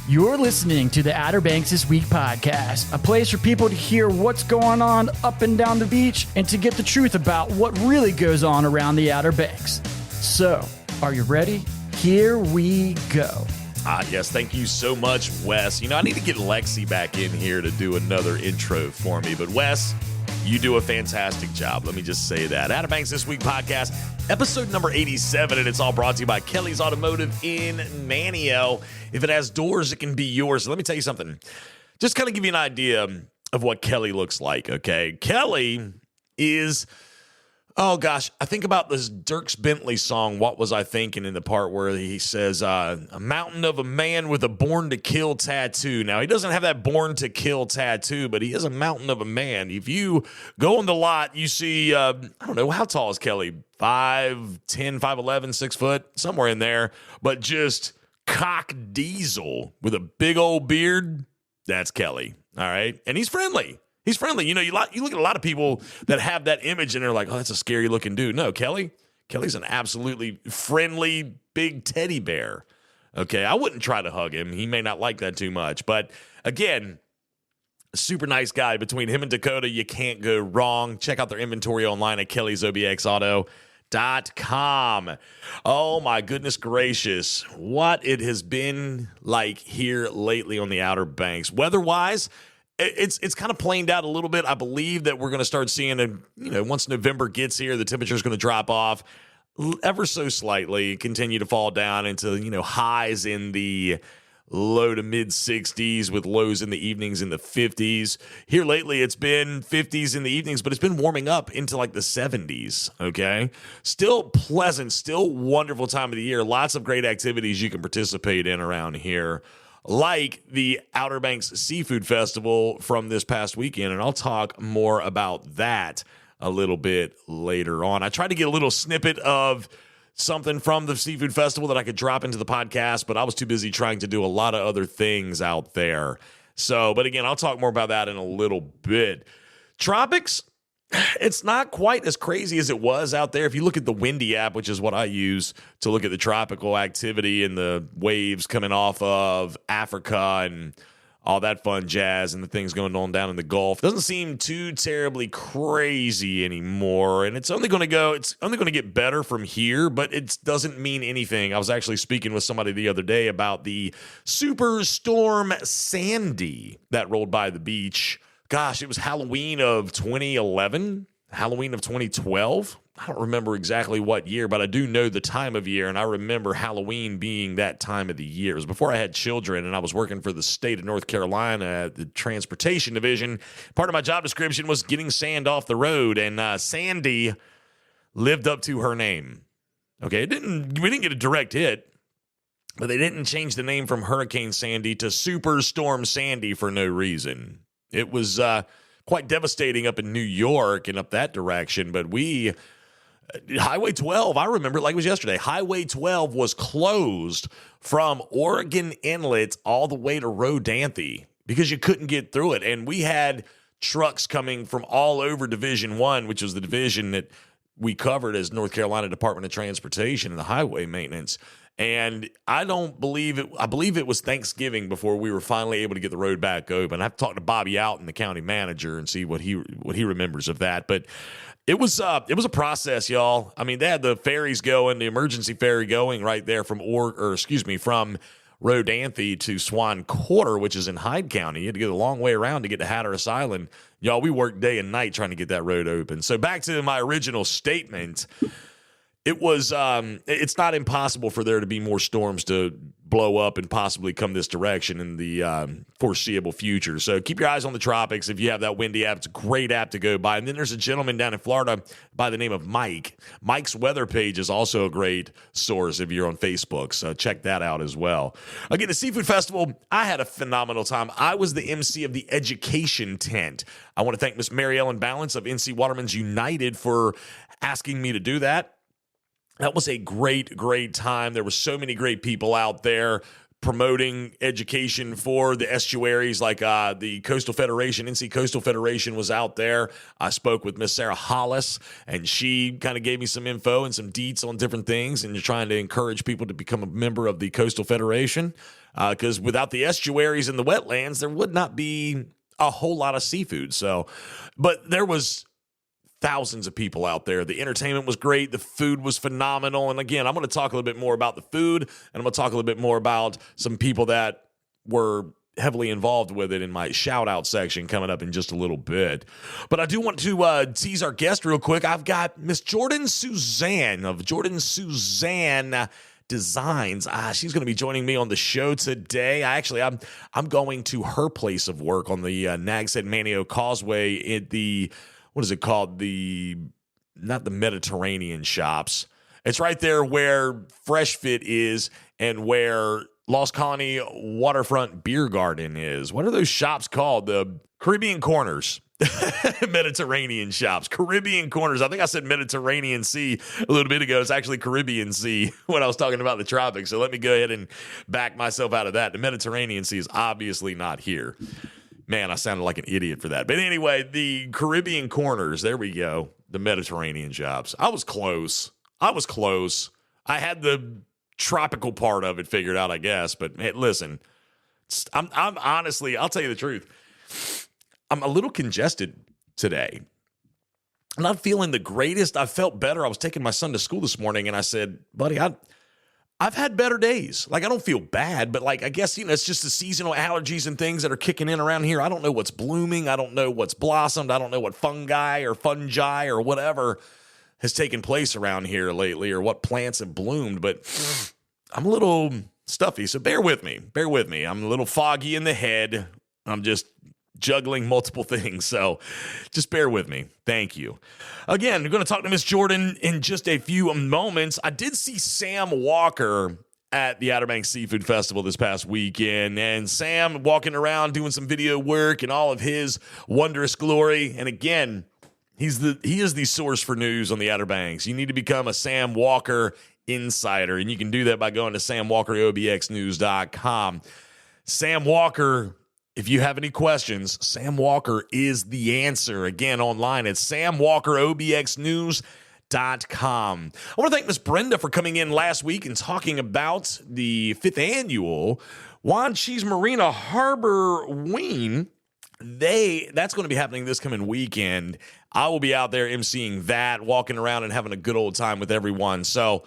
You're listening to the Outer Banks This Week podcast, a place for people to hear what's going on up and down the beach and to get the truth about what really goes on around the Outer Banks. So, are you ready? Here we go. Yes, thank you so much, Wes. I need to get Lexi back in here to do another intro for me, but Wes, you do a fantastic job. Let me just say that. Outer Banks This Week podcast, episode number 87, and it's all brought to you by Kelly's Automotive in Manio. If it has doors, it can be yours. So let me tell you something. Just kind of give you an idea of what Kelly looks like, okay? Kelly is, oh gosh, I think about this Dierks Bentley song, What Was I Thinking, in the part where he says, a mountain of a man with a born to kill tattoo. Now, he doesn't have that born to kill tattoo, but he is a mountain of a man. If you go on the lot, you see, I don't know, how tall is Kelly? 5'10", 5'11", 6 foot, somewhere in there, but just cock diesel with a big old beard. That's Kelly. All right. And he's friendly. He's friendly. You look at a lot of people that have that image and they're like, oh, that's a scary looking dude. No, Kelly's an absolutely friendly big teddy bear. Okay. I wouldn't try to hug him. He may not like that too much, but again, super nice guy. Between him and Dakota, you can't go wrong. Check out their inventory online at KellysOBXAuto.com. Oh my goodness gracious, what it has been like here lately on the Outer Banks. Weather-wise, it's kind of planed out a little bit. I believe that we're going to start seeing, once November gets here, the temperature is going to drop off ever so slightly, continue to fall down into, highs in the low to mid 60s with lows in the evenings in the 50s. Here lately, it's been 50s in the evenings, but it's been warming up into like the 70s, okay? Still pleasant, still wonderful time of the year. Lots of great activities you can participate in around here, like the Outer Banks Seafood Festival from this past weekend, and I'll talk more about that a little bit later on. I tried to get a little snippet of something from the Seafood Festival that I could drop into the podcast, but I was too busy trying to do a lot of other things out there. So, but again, I'll talk more about that in a little bit. Tropics, it's not quite as crazy as it was out there. If you look at the Windy app, which is what I use to look at the tropical activity and the waves coming off of Africa and all that fun jazz and the things going on down in the Gulf, doesn't seem too terribly crazy anymore. And it's only going to get better from here, but it doesn't mean anything. I was actually speaking with somebody the other day about the Superstorm Sandy that rolled by the beach. Gosh, it was Halloween of 2011, Halloween of 2012. I don't remember exactly what year, but I do know the time of year, and I remember Halloween being that time of the year. It was before I had children, and I was working for the state of North Carolina at the transportation division. Part of my job description was getting sand off the road, and Sandy lived up to her name. Okay, we didn't get a direct hit, but they didn't change the name from Hurricane Sandy to Superstorm Sandy for no reason. It was quite devastating up in New York and up that direction, but Highway 12, I remember it like it was yesterday. Highway 12 was closed from Oregon Inlet all the way to Rodanthe because you couldn't get through it. And we had trucks coming from all over Division 1, which was the division that we covered as North Carolina Department of Transportation and the highway maintenance. And I believe it was Thanksgiving before we were finally able to get the road back open. I have to talk to Bobby Outen, the county manager, and see what he remembers of that. But it was a process, y'all. I mean, they had the ferries going, the emergency ferry going right there from Rodanthe to Swan Quarter, which is in Hyde County. You had to get a long way around to get to Hatteras Island. Y'all, we worked day and night trying to get that road open. So back to my original statement. It's not impossible for there to be more storms to blow up and possibly come this direction in the foreseeable future. So keep your eyes on the tropics. If you have that Windy app, it's a great app to go by. And then there's a gentleman down in Florida by the name of Mike. Mike's weather page is also a great source if you're on Facebook. So check that out as well. Again, the Seafood Festival, I had a phenomenal time. I was the MC of the education tent. I want to thank Miss Mary Ellen Balance of NC Watermen's United for asking me to do that. That was a great, great time. There were so many great people out there. promoting education for the estuaries, like the Coastal Federation, NC Coastal Federation was out there. I spoke with Miss Sarah Hollis, and she kind of gave me some info and some deets on different things, and you're trying to encourage people to become a member of the Coastal Federation, because without the estuaries and the wetlands, there would not be a whole lot of seafood. So, but there was thousands of people out there. The entertainment was great. The food was phenomenal. And again, I'm going to talk a little bit more about the food, and I'm going to talk a little bit more about some people that were heavily involved with it in my shout out section coming up in just a little bit. But I do want to tease our guest real quick. I've got Miss Jordan Suzanne of Jordan Suzanne Designs. She's going to be joining me on the show today. I'm going to her place of work on the Nags Head Manio Causeway at the, what is it called? Not the Mediterranean Shops. It's right there where Fresh Fit is and where Lost Colony Waterfront Beer Garden is. What are those shops called? The Caribbean Corners. Mediterranean Shops. Caribbean Corners. I think I said Mediterranean Sea a little bit ago. It's actually Caribbean Sea when I was talking about the tropics. So let me go ahead and back myself out of that. The Mediterranean Sea is obviously not here. Man, I sounded like an idiot for that. But anyway, the Caribbean Corners, there we go. The Mediterranean Shops. I was close. I had the tropical part of it figured out, I guess. But hey, listen, I'm honestly, I'll tell you the truth. I'm a little congested today. I'm not feeling the greatest. I felt better. I was taking my son to school this morning, and I said, buddy, I've had better days. Like, I don't feel bad, but like, I guess, it's just the seasonal allergies and things that are kicking in around here. I don't know what's blooming. I don't know what's blossomed. I don't know what fungi or whatever has taken place around here lately, or what plants have bloomed, but I'm a little stuffy. So bear with me. I'm a little foggy in the head. I'm just juggling multiple things. So just bear with me. Thank you. Again, we're going to talk to Miss Jordan in just a few moments. I did see Sam Walker at the Outer Banks Seafood Festival this past weekend, and Sam walking around doing some video work in all of his wondrous glory. And again, he is the source for news on the Outer Banks. You need to become a Sam Walker insider, and you can do that by going to samwalkerobxnews.com. Sam Walker, if you have any questions, Sam Walker is the answer. Again, online at samwalkerobxnews.com. I want to thank Miss Brenda for coming in last week and talking about the 5th annual Juan Cheese Marina Harbor Ween. That's going to be happening this coming weekend. I will be out there emceeing that, walking around and having a good old time with everyone. So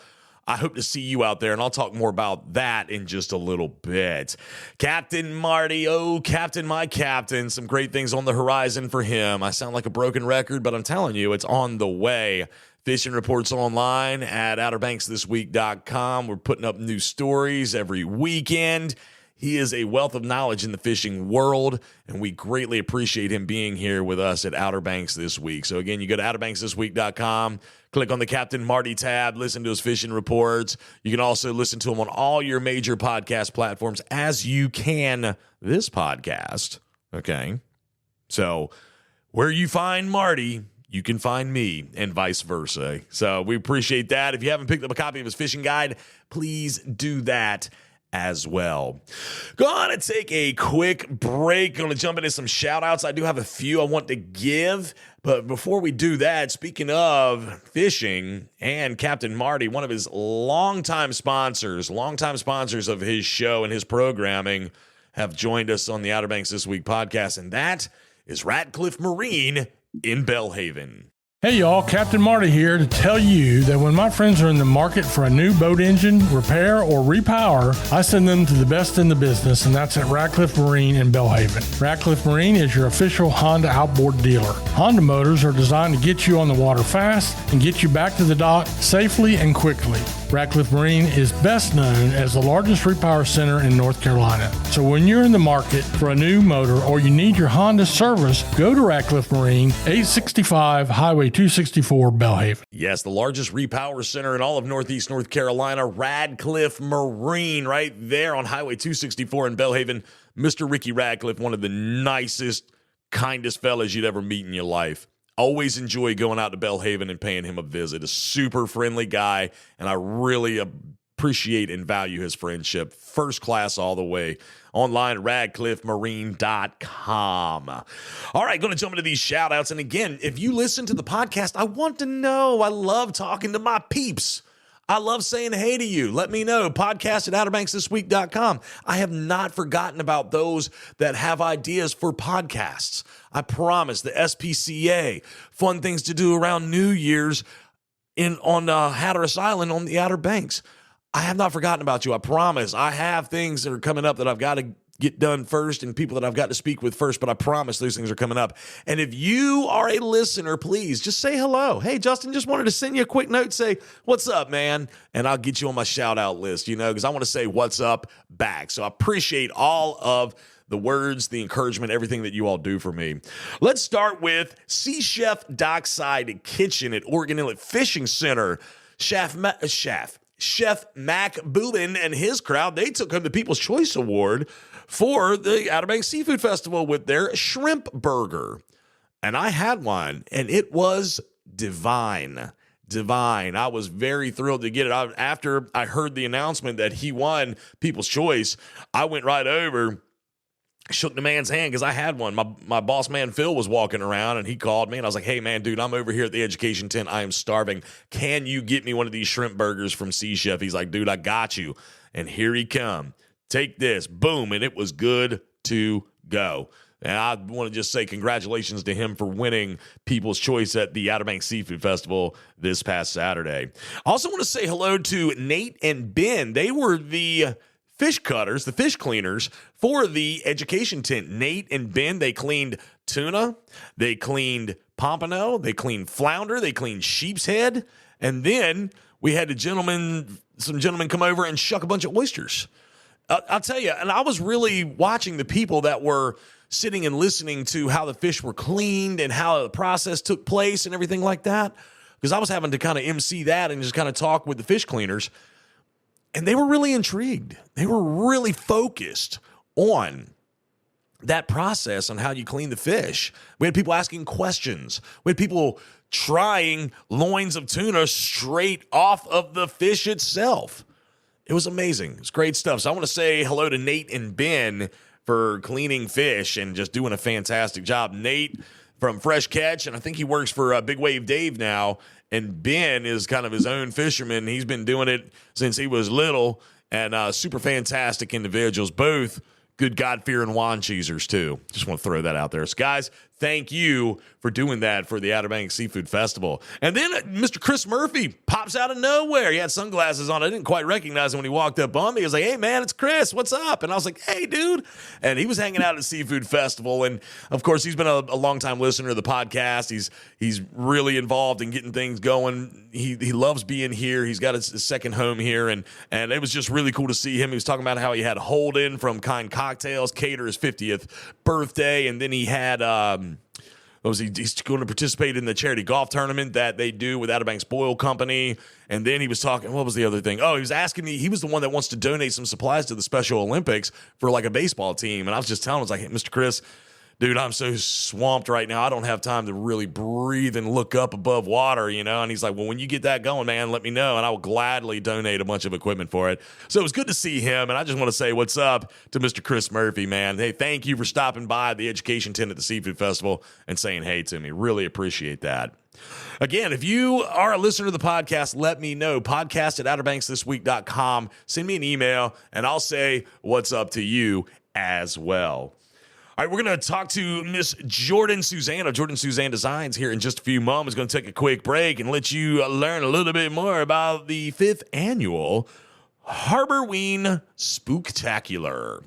I hope to see you out there, and I'll talk more about that in just a little bit. Captain Marty, Captain, my captain, some great things on the horizon for him. I sound like a broken record, but I'm telling you, it's on the way. Fishing reports online at outerbanksthisweek.com. We're putting up new stories every weekend. He is a wealth of knowledge in the fishing world, and we greatly appreciate him being here with us at Outer Banks This Week. So again, you go to outerbanksthisweek.com, click on the Captain Marty tab, listen to his fishing reports. You can also listen to him on all your major podcast platforms, as you can this podcast. Okay. So where you find Marty, you can find me, and vice versa. So we appreciate that. If you haven't picked up a copy of his fishing guide, please do that as well. Going to take a quick break. Going to jump into some shout outs. I do have a few I want to give, but before we do that, speaking of fishing and Captain Marty, one of his longtime sponsors of his show and his programming, have joined us on the Outer Banks This Week podcast, and that is Ratcliffe Marine in Belhaven. Hey y'all, Captain Marty here to tell you that when my friends are in the market for a new boat engine, repair, or repower, I send them to the best in the business, and that's at Ratcliffe Marine in Belhaven. Ratcliffe Marine is your official Honda outboard dealer. Honda motors are designed to get you on the water fast and get you back to the dock safely and quickly. Ratcliffe Marine is best known as the largest repower center in North Carolina. So when you're in the market for a new motor or you need your Honda service, go to Ratcliffe Marine, 865 Highway 264, Belhaven. Yes, the largest repower center in all of Northeast North Carolina, Ratcliffe Marine, right there on Highway 264 in Belhaven. Mr. Ricky Ratcliffe, one of the nicest, kindest fellas you'd ever meet in your life. Always enjoy going out to Belhaven and paying him a visit. A super friendly guy, and I really appreciate and value his friendship. First class all the way. Online at radcliffemarine.com. All right, going to jump into these shout outs. And again, if you listen to the podcast, I want to know. I love talking to my peeps. I love saying hey to you. Let me know. Podcast at outerbanksthisweek.com. I have not forgotten about those that have ideas for podcasts. I promise. The SPCA, fun things to do around New Year's on Hatteras Island on the Outer Banks. I have not forgotten about you. I promise. I have things that are coming up that I've got to get done first and people that I've got to speak with first, but I promise those things are coming up. And if you are a listener, please just say hello. Hey, Justin, just wanted to send you a quick note, say, what's up, man? And I'll get you on my shout out list, because I want to say what's up back. So I appreciate all of the words, the encouragement, everything that you all do for me. Let's start with Sea Chef Dockside Kitchen at Oregon Inlet Fishing Center. Chef Mac Boobin and his crowd, they took home the People's Choice Award for the Outer Banks Seafood Festival with their shrimp burger. And I had one, and it was divine. I was very thrilled to get it. After I heard the announcement that he won People's Choice, I went right over, shook the man's hand because I had one. My boss man, Phil, was walking around and he called me and I was like, hey man, dude, I'm over here at the education tent. I am starving. Can you get me one of these shrimp burgers from Sea Chef? He's like, dude, I got you. And here he come. Take this. Boom. And it was good to go. And I want to just say congratulations to him for winning People's Choice at the Outer Banks Seafood Festival this past Saturday. I also want to say hello to Nate and Ben. They were the fish cutters, the fish cleaners for the education tent. Nate and Ben, they cleaned tuna, they cleaned pompano, they cleaned flounder, they cleaned sheep's head, and then we had some gentlemen come over and shuck a bunch of oysters. I'll tell you, and I was really watching the people that were sitting and listening to how the fish were cleaned and how the process took place and everything like that, because I was having to kind of MC that and just kind of talk with the fish cleaners. And they were really intrigued. They were really focused on that process on how you clean the fish. We had people asking questions. We had people trying loins of tuna straight off of the fish itself. It was amazing. It was great stuff. So I want to say hello to Nate and Ben for cleaning fish and just doing a fantastic job. Nate from Fresh Catch, and I think he works for Big Wave Dave now. And Ben is kind of his own fisherman. He's been doing it since he was little, and super fantastic individuals, both good God-fearing wand cheesers, too. Just want to throw that out there. So, guys, thank you for doing that for the Outer Banks Seafood Festival. And then Mr. Chris Murphy pops out of nowhere. He had sunglasses on. I didn't quite recognize him when he walked up on me. He was like, hey, man, it's Chris. What's up? And I was like, hey, dude. And he was hanging out at the Seafood Festival. And, of course, he's been a long-time listener to the podcast. He's really involved in getting things going. He loves being here. He's got his second home here. And it was just really cool to see him. He was talking about how he had Holden from Kind Cocktails cater his 50th birthday. And then he had he's going to participate in the charity golf tournament that they do with Outer Banks Boil Company. And then he was talking, what was the other thing? Oh, he was asking me, he was the one that wants to donate some supplies to the Special Olympics for like a baseball team. And I was just telling him, I was like, hey, Mr. Chris, dude, I'm so swamped right now. I don't have time to really breathe and look up above water, And he's like, well, when you get that going, man, let me know, and I will gladly donate a bunch of equipment for it. So it was good to see him, and I just want to say what's up to Mr. Chris Murphy, man. Hey, thank you for stopping by the education tent at the Seafood Festival and saying hey to me. Really appreciate that. Again, if you are a listener to the podcast, let me know. Podcast at outerbanksthisweek.com. Send me an email, and I'll say what's up to you as well. All right, we're going to talk to Miss Jordan Suzanne of Jordan Suzanne Designs here in just a few moments. Going to take a quick break and let you learn a little bit more about the 5th annual Harborween Spooktacular.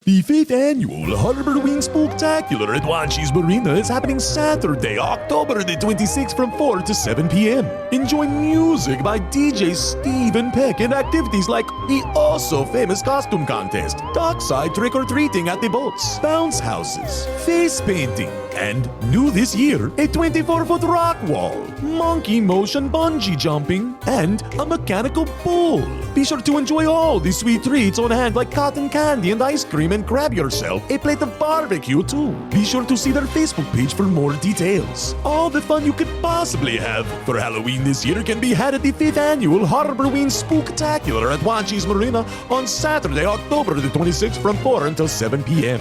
The 5th annual Harborween Spooktacular at Wanchie's Marina is happening Saturday, October the 26th from 4 to 7 p.m. Enjoy music by DJ Stephen Peck and activities like the also famous costume contest, dockside trick-or-treating at the boats, bounce houses, face painting, and new this year, a 24-foot rock wall, monkey motion bungee jumping, and a mechanical bull. Be sure to enjoy all the sweet treats on hand like cotton candy and ice cream and grab yourself a plate of barbecue too. Be sure to see their Facebook page for more details. All the fun you could possibly have for Halloween this year can be had at the 5th Annual Harborween Spooktacular at Wanchese Marina on Saturday, October the 26th from 4 until 7 p.m.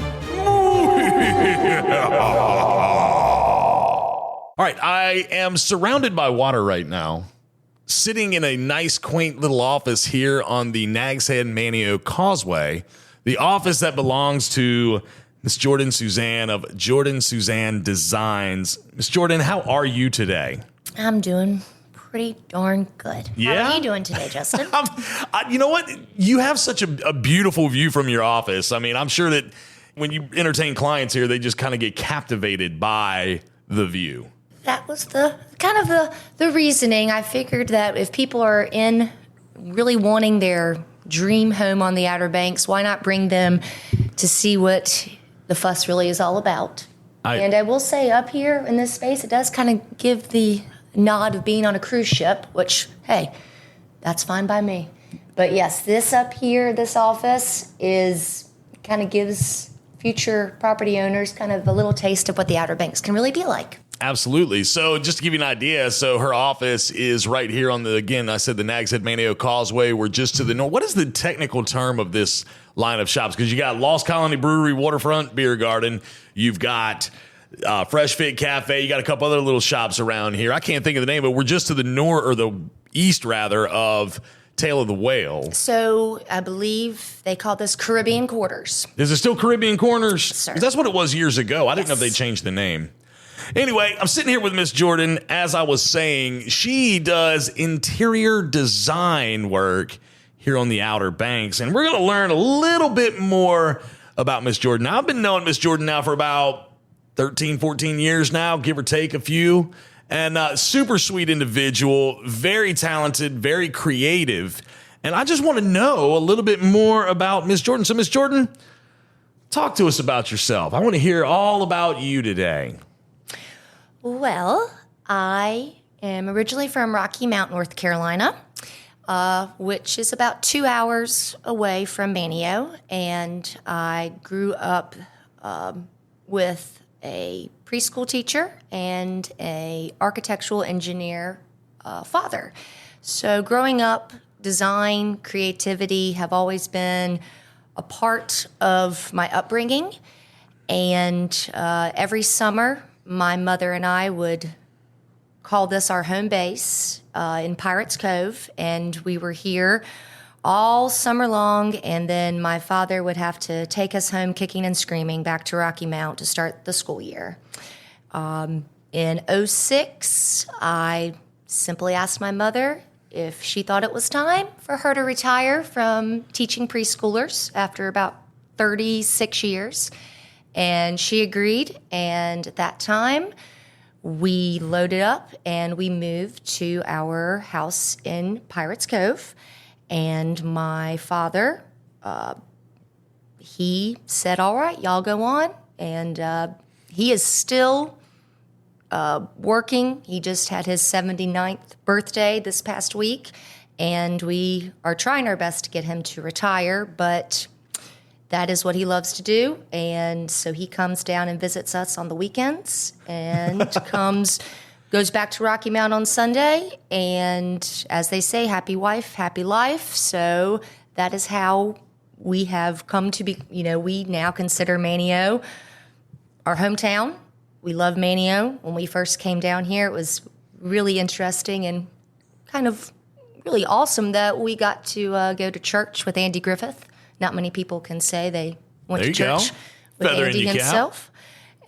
All right, I am surrounded by water right now, sitting in a nice, quaint little office here on the Nags Head Manio Causeway, the office that belongs to Miss Jordan Suzanne of Jordan Suzanne Designs. Miss Jordan, how are you today? I'm doing pretty darn good. Yeah? How are you doing today, Justin? You know what? You have such a beautiful view from your office. I mean, I'm sure that when you entertain clients here, they just kind of get captivated by the view. That was the reasoning. I figured that if people are in really wanting their dream home on the Outer Banks, why not bring them to see what the fuss really is all about? And I will say up here in this space, it does kind of give the nod of being on a cruise ship, which, hey, that's fine by me. But yes, this up here, this office is kind of gives future property owners kind of a little taste of what the Outer Banks can really be like. Absolutely. So just to give you an idea, so her office is right here on the, again, I said the Nags Head Manio Causeway. We're just to the north. What is the technical term of this line of shops? Because you got Lost Colony Brewery, Waterfront Beer Garden. You've got Fresh Fit Cafe. You got a couple other little shops around here. I can't think of the name, but we're just to the north, or the east rather, of Tail of the Whale. So I believe they call this Caribbean Quarters. Is it still Caribbean Corners? Sir. That's what it was years ago. I didn't know if they changed the name. Anyway, I'm sitting here with Miss Jordan. As I was saying, she does interior design work here on the Outer Banks, and we're going to learn a little bit more about Miss Jordan. Now, I've been knowing Miss Jordan now for about 13, 14 years now, give or take a few, and super sweet individual, very talented, very creative, and I just want to know a little bit more about Miss Jordan. So, Miss Jordan, talk to us about yourself. I want to hear all about you today. Well, I am originally from Rocky Mount, North Carolina, which is about 2 hours away from Manio, and I grew up with a preschool teacher and a architectural engineer father. So growing up, design, creativity have always been a part of my upbringing, and every summer, my mother and I would call this our home base in Pirates Cove, and we were here all summer long, and then my father would have to take us home kicking and screaming back to Rocky Mount to start the school year. In '06, I simply asked my mother if she thought it was time for her to retire from teaching preschoolers after about 36 years. And she agreed, and at that time, we loaded up and we moved to our house in Pirates Cove. And my father, he said, all right, y'all go on. And he is still working. He just had his 79th birthday this past week, and we are trying our best to get him to retire, but that is what he loves to do, and so he comes down and visits us on the weekends and goes back to Rocky Mount on Sunday, and as they say, happy wife, happy life. So that is how we have come to be, we now consider Manio our hometown. We love Manio. When we first came down here, it was really interesting and kind of really awesome that we got to go to church with Andy Griffith. Not many people can say they went to church with Andy himself.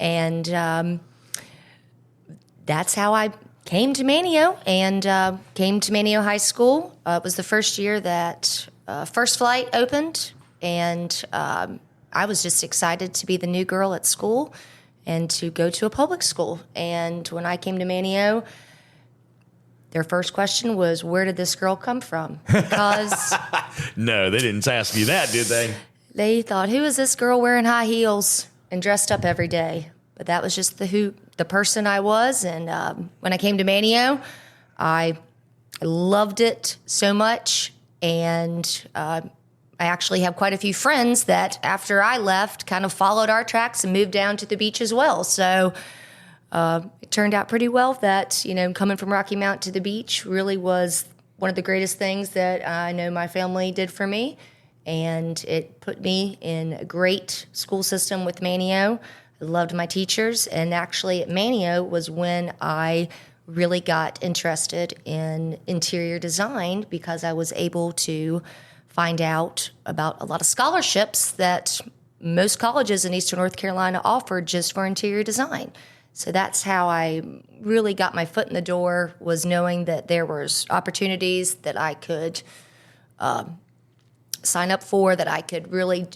And that's how I came to Manio and came to Manio High School. It was the first year that First Flight opened, and I was just excited to be the new girl at school and to go to a public school. And when I came to Manio, their first question was, where did this girl come from? Because no, they didn't ask you that, did they? They thought, who is this girl wearing high heels and dressed up every day? But that was just the person I was. And when I came to Manio, I loved it so much. And I actually have quite a few friends that after I left kind of followed our tracks and moved down to the beach as well. So it turned out pretty well that, coming from Rocky Mount to the beach really was one of the greatest things that I know my family did for me. And it put me in a great school system with Manio. I loved my teachers. And actually at Manio was when I really got interested in interior design, because I was able to find out about a lot of scholarships that most colleges in Eastern North Carolina offered just for interior design. So that's how I really got my foot in the door, was knowing that there was opportunities that I could sign up for, that I could really,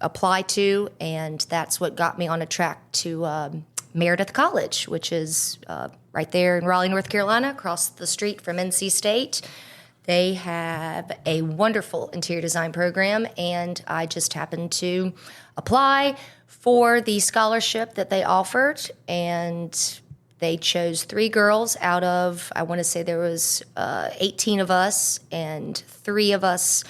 apply to. And that's what got me on a track to Meredith College, which is right there in Raleigh, North Carolina, across the street from NC State. They have a wonderful interior design program, and I just happened to apply for the scholarship that they offered, and they chose 3 girls out of, I want to say there was 18 of us, and 3 of us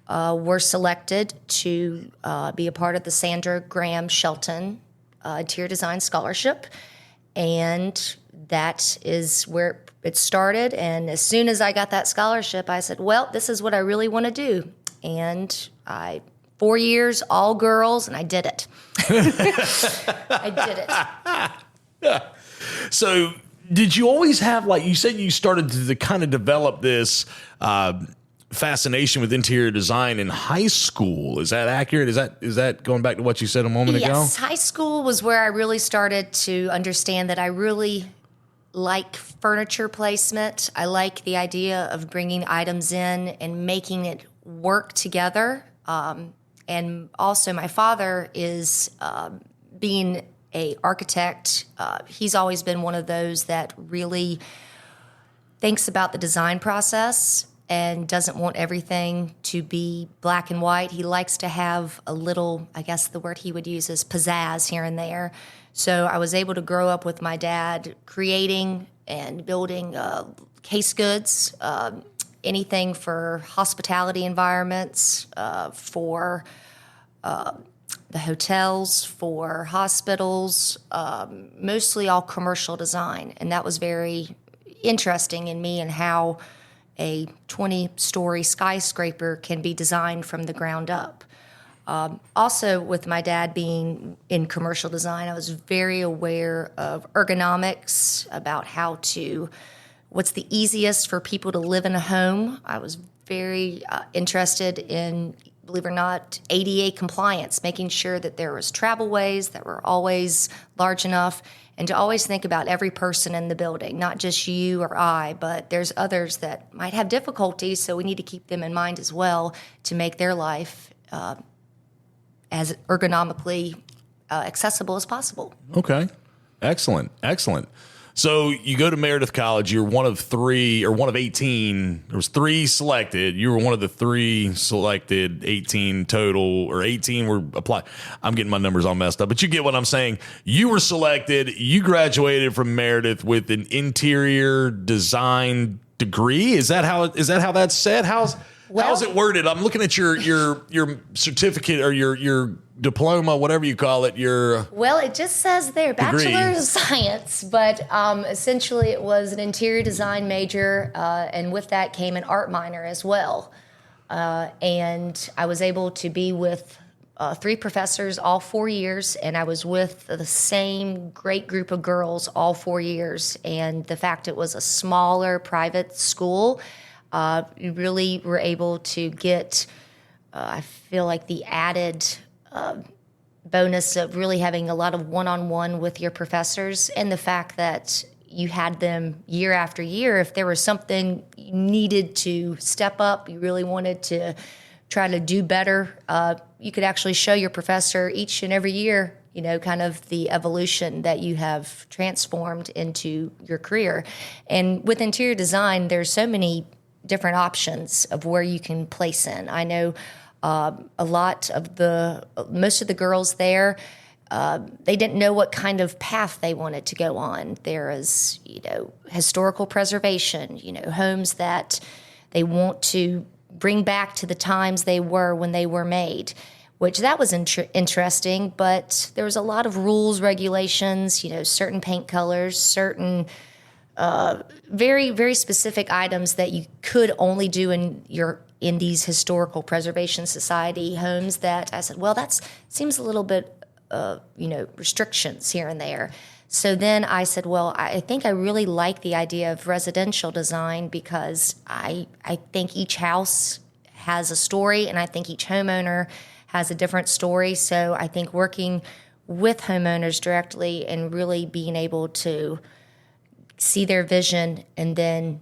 were selected to be a part of the Sandra Graham Shelton Interior Design Scholarship, and that is where it started. And as soon as I got that scholarship, I said, well, this is what I really want to do. And 4 years, all girls, and I did it. I did it. So did you always have, like you said, you started to kind of develop this fascination with interior design in high school? Is that accurate? Is that going back to what you said a moment ago? Yes, high school was where I really started to understand that I really like furniture placement. I like the idea of bringing items in and making it work together. And also my father is, being a architect, he's always been one of those that really thinks about the design process and doesn't want everything to be black and white. He likes to have a little, I guess the word he would use is pizzazz here and there. So I was able to grow up with my dad creating and building case goods, anything for hospitality environments, for the hotels, for hospitals, mostly all commercial design. And that was very interesting in me, and how a 20-story skyscraper can be designed from the ground up. Also, with my dad being in commercial design, I was very aware of ergonomics, about what's the easiest for people to live in a home. I was very interested in, believe it or not, ADA compliance, making sure that there was travelways that were always large enough, and to always think about every person in the building, not just you or I, but there's others that might have difficulties, so we need to keep them in mind as well to make their life as ergonomically accessible as possible. Okay. Excellent. So you go to Meredith College. You're one of 3 or one of 18. There was 3 selected. You were one of the 3 selected, 18 total, or 18 were applied. I'm getting my numbers all messed up, but you get what I'm saying. You were selected. You graduated from Meredith with an interior design degree. Is that how that's said? How's it worded? I'm looking at your certificate or your diploma, whatever you call it. Well, it just says there, Bachelor of Science, but essentially it was an interior design major, and with that came an art minor as well. And I was able to be with 3 professors all 4 years, and I was with the same great group of girls all 4 years. And the fact it was a smaller private school, you really were able to get, I feel like, the added bonus of really having a lot of one-on-one with your professors, and the fact that you had them year after year. If there was something you needed to step up, you really wanted to try to do better, you could actually show your professor each and every year, kind of the evolution that you have transformed into your career. And with interior design, there's so many different options of where you can place in. I know most of the girls there, they didn't know what kind of path they wanted to go on. There is, historical preservation, homes that they want to bring back to the times they were when they were made, which that was interesting. But there was a lot of rules, regulations, certain paint colors, certain very, very specific items that you could only do in these historical preservation society homes. That I said, well, that seems a little bit, restrictions here and there. So then I said, well, I think I really like the idea of residential design because I think each house has a story, and I think each homeowner has a different story. So I think working with homeowners directly and really being able to see their vision and then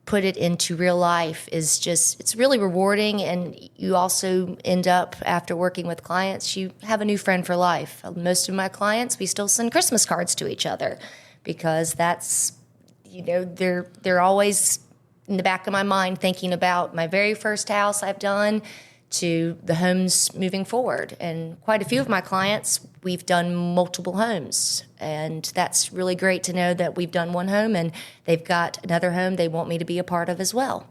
put it into real life it's really rewarding. And you also end up, after working with clients, you have a new friend for life. Most of my clients, we still send Christmas cards to each other because that's, they're always in the back of my mind thinking about my very first house I've done to the homes moving forward. And quite a few of my clients, we've done multiple homes. And that's really great to know that we've done one home and they've got another home they want me to be a part of as well.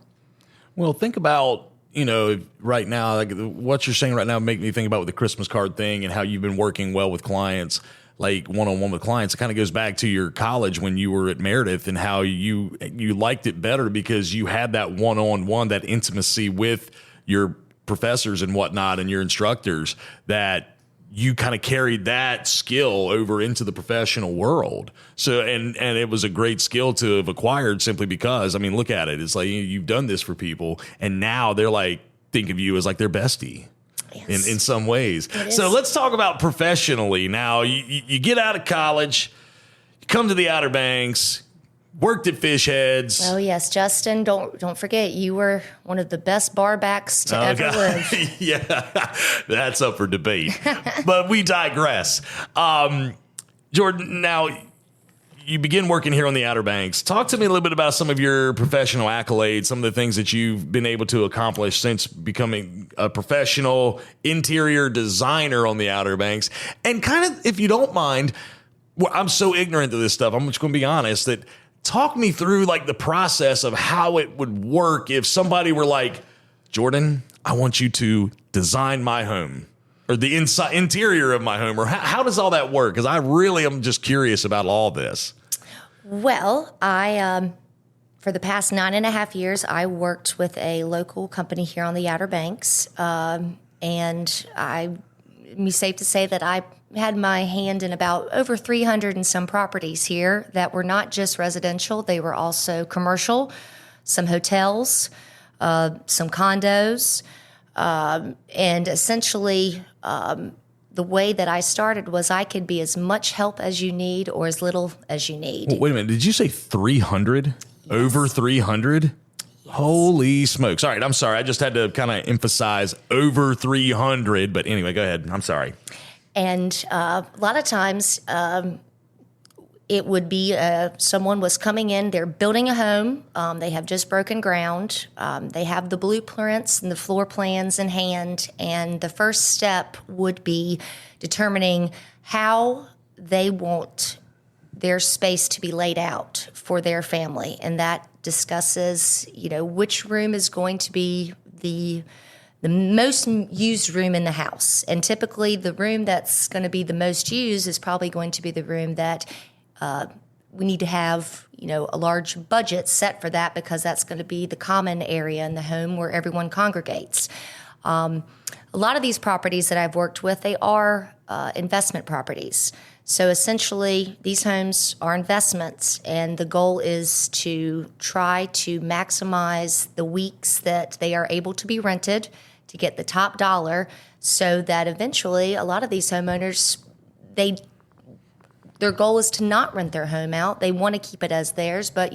Well, think about, right now, like what you're saying right now make me think about with the Christmas card thing and how you've been working well with clients, like one-on-one with clients. It kind of goes back to your college when you were at Meredith and how you liked it better because you had that one-on-one, that intimacy with your professors and whatnot and your instructors, that you kind of carried that skill over into the professional world. So, and it was a great skill to have acquired simply because, look at it. It's like you've done this for people and now they're like, think of you as like their bestie. Yes. In some ways. So let's talk about professionally. Now you get out of college, you come to the Outer Banks, worked at Fish Heads. Oh yes, Justin. Don't forget, you were one of the best barbacks to ever live. Yeah, that's up for debate. But we digress. Jordan, now you begin working here on the Outer Banks. Talk to me a little bit about some of your professional accolades, some of the things that you've been able to accomplish since becoming a professional interior designer on the Outer Banks. And kind of, if you don't mind, I'm so ignorant to this stuff. I'm just going to be honest that. Talk me through like the process of how it would work if somebody were like, Jordan, I want you to design my home or the interior of my home, or how does all that work? Because I really am just curious about all this. Well, I for the past 9.5 years, I worked with a local company here on the Outer Banks, and it's safe to say that I had my hand in about over 300 and some properties here that were not just residential. They were also commercial, some hotels, some condos. And essentially, the way that I started was I could be as much help as you need or as little as you need. Well, wait a minute. Did you say 300? Yes. Over 300? Yes. Holy smokes. All right. I'm sorry. I just had to kind of emphasize over 300. But anyway, go ahead. I'm sorry. And a lot of times it would be someone was coming in, they're building a home, they have just broken ground, they have the blueprints and the floor plans in hand, and the first step would be determining how they want their space to be laid out for their family. And that discusses, which room is going to be the most used room in the house. And typically the room that's going to be the most used is probably going to be the room that we need to have, a large budget set for that because that's going to be the common area in the home where everyone congregates. A lot of these properties that I've worked with, they are investment properties. So essentially, these homes are investments, and the goal is to try to maximize the weeks that they are able to be rented to get the top dollar so that eventually a lot of these homeowners, their goal is to not rent their home out. They want to keep it as theirs, but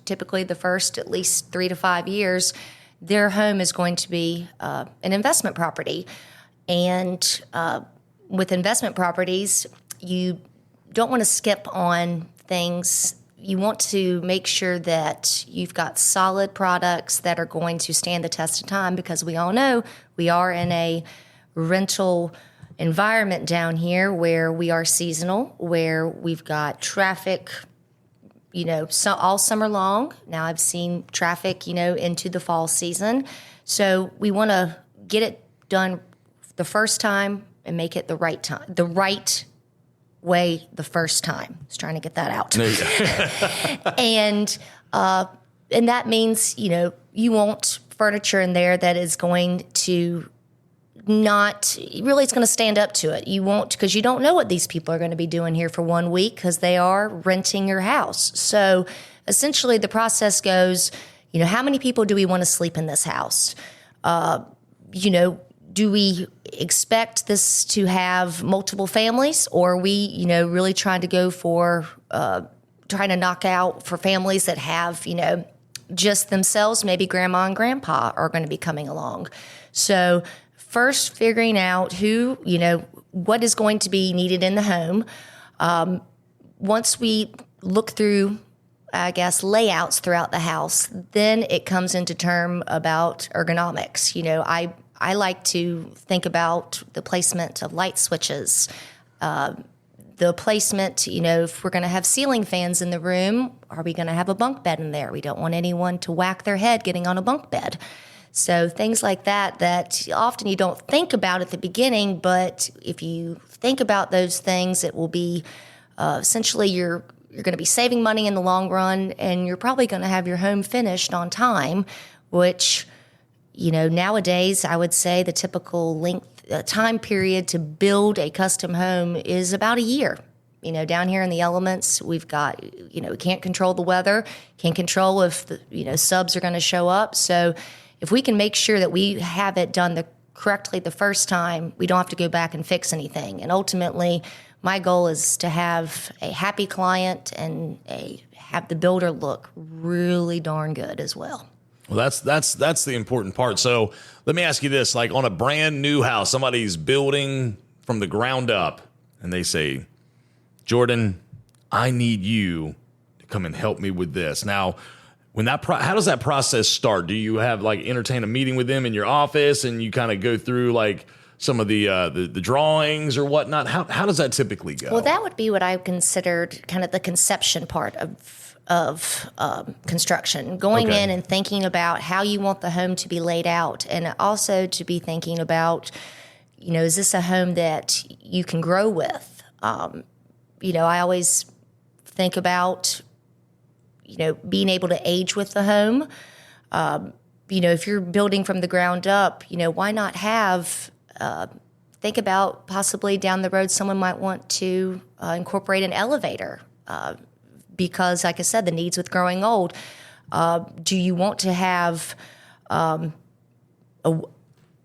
typically the first at least 3 to 5 years, their home is going to be an investment property. And with investment properties, you don't want to skip on things. You want to make sure that you've got solid products that are going to stand the test of time, because we all know we are in a rental environment down here where we are seasonal, where we've got traffic, all summer long. Now I've seen traffic, into the fall season. So we want to get it done the first time and make it the right way the first time. I was trying to get that out. And that means, you want furniture in there that is going to it's going to stand up to it. You won't, because you don't know what these people are going to be doing here for 1 week because they are renting your house. So essentially the process goes, how many people do we want to sleep in this house? Do we expect this to have multiple families, or are we, really trying to go for, trying to knock out for families that have, just themselves, maybe grandma and grandpa are going to be coming along. So first figuring out who, what is going to be needed in the home. Once we look through, layouts throughout the house, then it comes into term about ergonomics. I like to think about the placement of light switches, the placement, if we're going to have ceiling fans in the room, are we going to have a bunk bed in there? We don't want anyone to whack their head getting on a bunk bed. So things like that often you don't think about at the beginning, but if you think about those things, it will be essentially you're going to be saving money in the long run, and you're probably going to have your home finished on time, which, nowadays I would say the typical time period to build a custom home is about a year. Down here in the elements, we've got, we can't control the weather, can't control if the, subs are going to show up. So if we can make sure that we have it done correctly the first time, we don't have to go back and fix anything. And ultimately, my goal is to have a happy client and have the builder look really darn good as well. Well, that's the important part. So let me ask you this, like on a brand new house, somebody's building from the ground up and they say, Jordan, I need you to come and help me with this. Now, how does that process start? Do you have entertain a meeting with them in your office and you kind of go through some of the drawings or whatnot? How does that typically go? Well, that would be what I considered kind of the conception part of construction, going in and thinking about how you want the home to be laid out, and also to be thinking about, is this a home that you can grow with? I always think about, being able to age with the home. If you're building from the ground up, why not think about possibly down the road someone might want to incorporate an elevator. Because, like I said, the needs with growing old. Do you want to have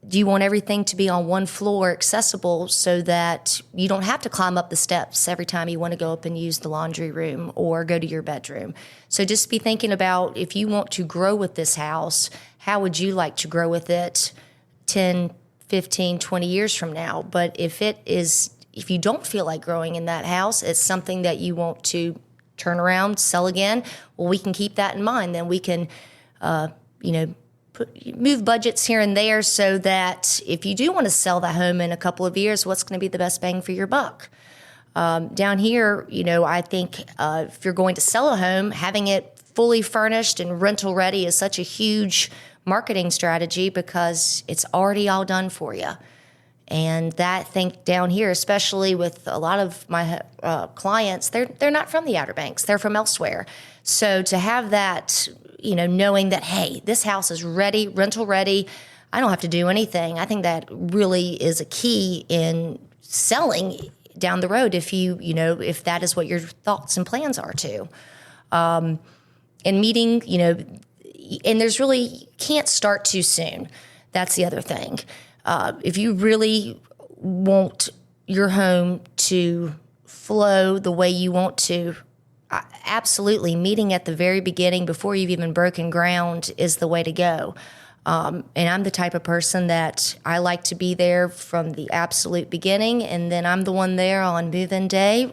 do you want everything to be on one floor accessible so that you don't have to climb up the steps every time you want to go up and use the laundry room or go to your bedroom? So just be thinking about, if you want to grow with this house, how would you like to grow with it 10, 15, 20 years from now? But if you don't feel like growing in that house, it's something that you want to turn around, sell again, well, we can keep that in mind. Then we can, move budgets here and there so that if you do want to sell the home in a couple of years, what's going to be the best bang for your buck? Down here, I think if you're going to sell a home, having it fully furnished and rental ready is such a huge marketing strategy because it's already all done for you. And that, I think, down here, especially with a lot of my clients, they're not from the Outer Banks. They're from elsewhere. So to have that, knowing that, hey, this house is ready, rental ready, I don't have to do anything. I think that really is a key in selling down the road if that is what your thoughts and plans are too. And meeting, and there's really, can't start too soon. That's the other thing. If you really want your home to flow the way you want to, absolutely, meeting at the very beginning before you've even broken ground is the way to go. And I'm the type of person that I like to be there from the absolute beginning, and then I'm the one there on move-in day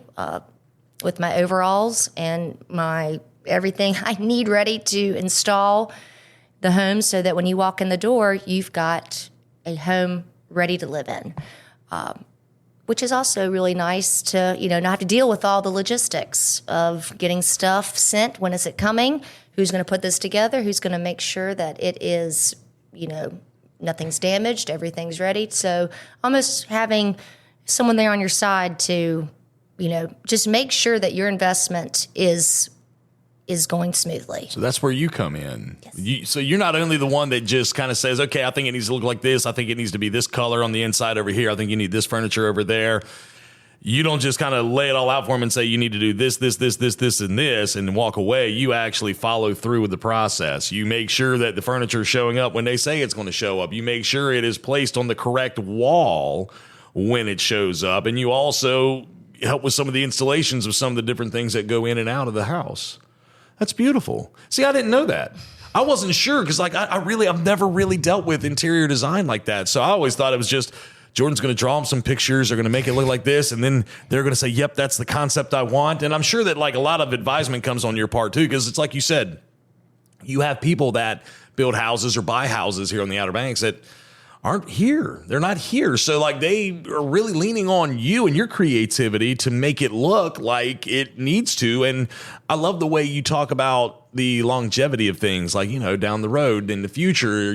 with my overalls and my everything I need ready to install the home so that when you walk in the door, you've got a home ready to live in, which is also really nice to, not have to deal with all the logistics of getting stuff sent. When is it coming? Who's going to put this together? Who's going to make sure that it is, nothing's damaged, everything's ready. So almost having someone there on your side to, just make sure that your investment is going smoothly. So that's where you come in. Yes. So you're not only the one that just kind of says, okay, I think it needs to look like this. I think it needs to be this color on the inside over here. I think you need this furniture over there. You don't just kind of lay it all out for them and say you need to do this, and this, and walk away. You actually follow through with the process. You make sure that the furniture is showing up when they say it's going to show up. You make sure it is placed on the correct wall when it shows up. And you also help with some of the installations of some of the different things that go in and out of the house. That's beautiful. See, I didn't know that. I wasn't sure because I've never really dealt with interior design like that. So I always thought it was just Jordan's going to draw them some pictures. They're going to make it look like this. And then they're going to say, yep, that's the concept I want. And I'm sure that a lot of advisement comes on your part too, because it's like you said, you have people that build houses or buy houses here on the Outer Banks that aren't here. They're not here. So they are really leaning on you and your creativity to make it look like it needs to. And I love the way you talk about the longevity of things, down the road in the future,